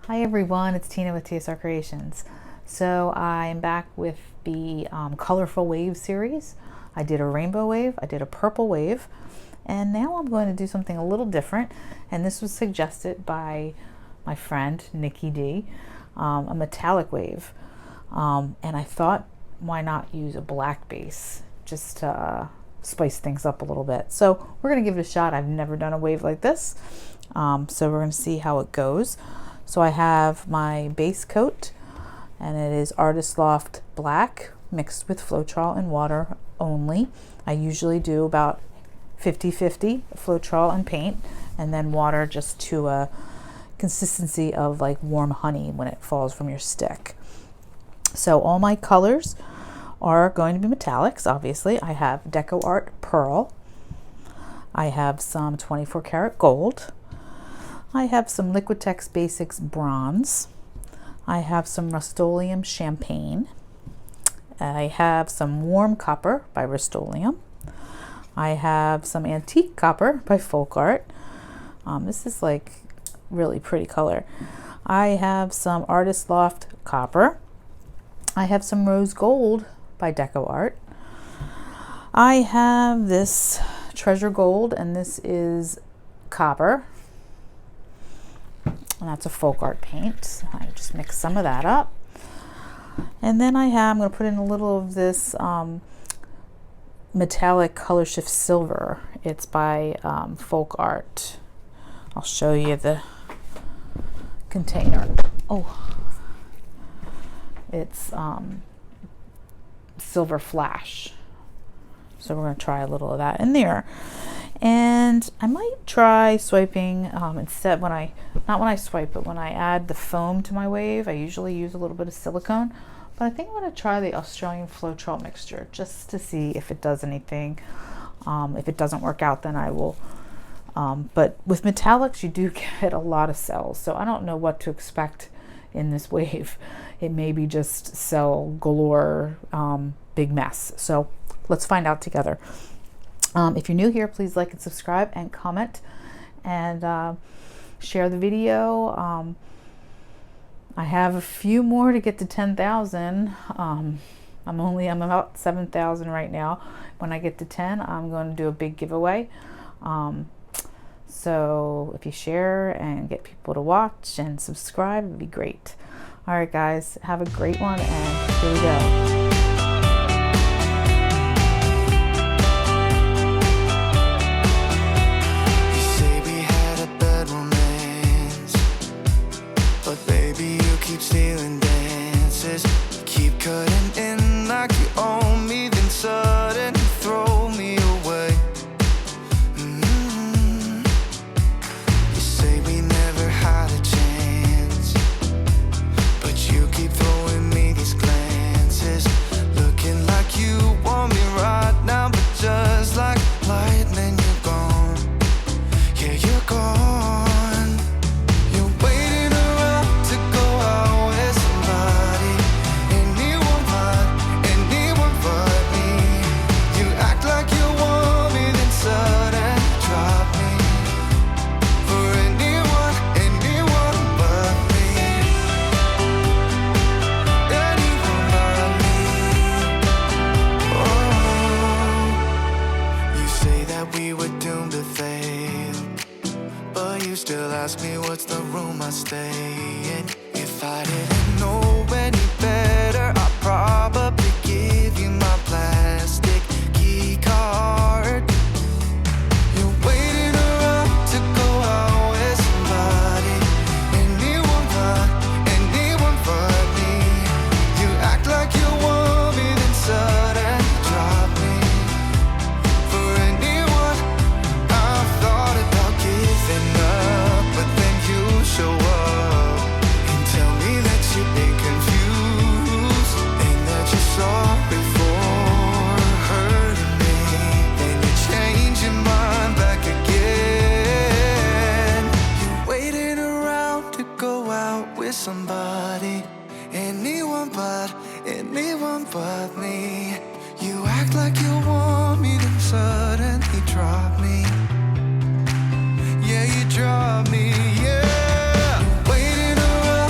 Hi everyone, it's Tina with TSRcreations. So I'm back with the colorful wave series. I did a rainbow wave, I did a purple wave, and now I'm going to do something a little different. And this was suggested by my friend Nikki D, a metallic wave. And I thought, why not use a black base just to spice things up a little bit. So we're going to give it a shot. I've never done a wave like this, so we're going to see how it goes. So I have my base coat, and it is Artist Loft Black mixed with Floetrol and water only. I usually do about 50-50 Floetrol and paint, and then water just to a consistency of like warm honey when it falls from your stick. So all my colors are going to be metallics, obviously. I have Deco Art Pearl. I have some 24 karat gold. I have some Liquitex Basics Bronze. I have some Rust-Oleum Champagne. I have some Warm Copper by Rust-Oleum. I have some Antique Copper by Folk Art. This is like really pretty color. I have some Artist Loft Copper. I have some Rose Gold by Deco Art. I have this Treasure Gold, and this is copper. And that's a Folk Art paint. I just mix some of that up. And then I'm going to put in a little of this metallic Color Shift Silver. It's by Folk Art. I'll show you the container. Oh, it's Silver Flash. So we're going to try a little of that in there. And I might try swiping instead not when I swipe, but when I add the foam to my wave. I usually use a little bit of silicone, but I think I'm going to try the Australian Floetrol mixture just to see if it does anything. If it doesn't work out, then I will. But with metallics, you do get a lot of cells, so I don't know what to expect in this wave. It may be just cell galore, big mess. So let's find out together. If you're new here, please like and subscribe and comment, and share the video. I have a few more to get to 10,000. I'm about 7,000 right now. When I get to 10, I'm going to do a big giveaway. So if you share and get people to watch and subscribe, it'd be great. All right, guys, have a great one, and here we go. Stealing dances, keep cutting in like you own me, then suddenly throw me away. You say we never had a chance, but you keep throwing me these glances, looking like you want me right now, but just like lightning, you're gone. Yeah, you're gone. Ask me what's the room I stay in. If I didn't know any better, I'd probably give you my plastic key card. You're waiting around to go out with somebody, anyone but me. You act like you want me, then suddenly drop me. For anyone, I've thought about giving up. Show up and tell me that you've been confused and that you're sorry for hurting me. Then you change your mind back again. You're waiting around to go out with somebody, anyone but me. You act like you want me, then suddenly drop me. Yeah, you drop me, yeah. Waiting around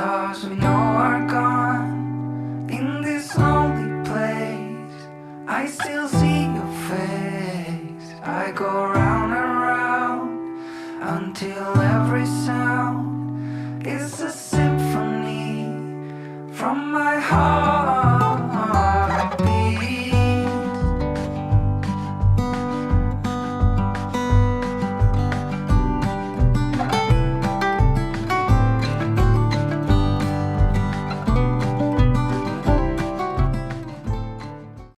stars we know are gone. In this lonely place, I still see your face. I go round and round until every sound is a symphony from my heart.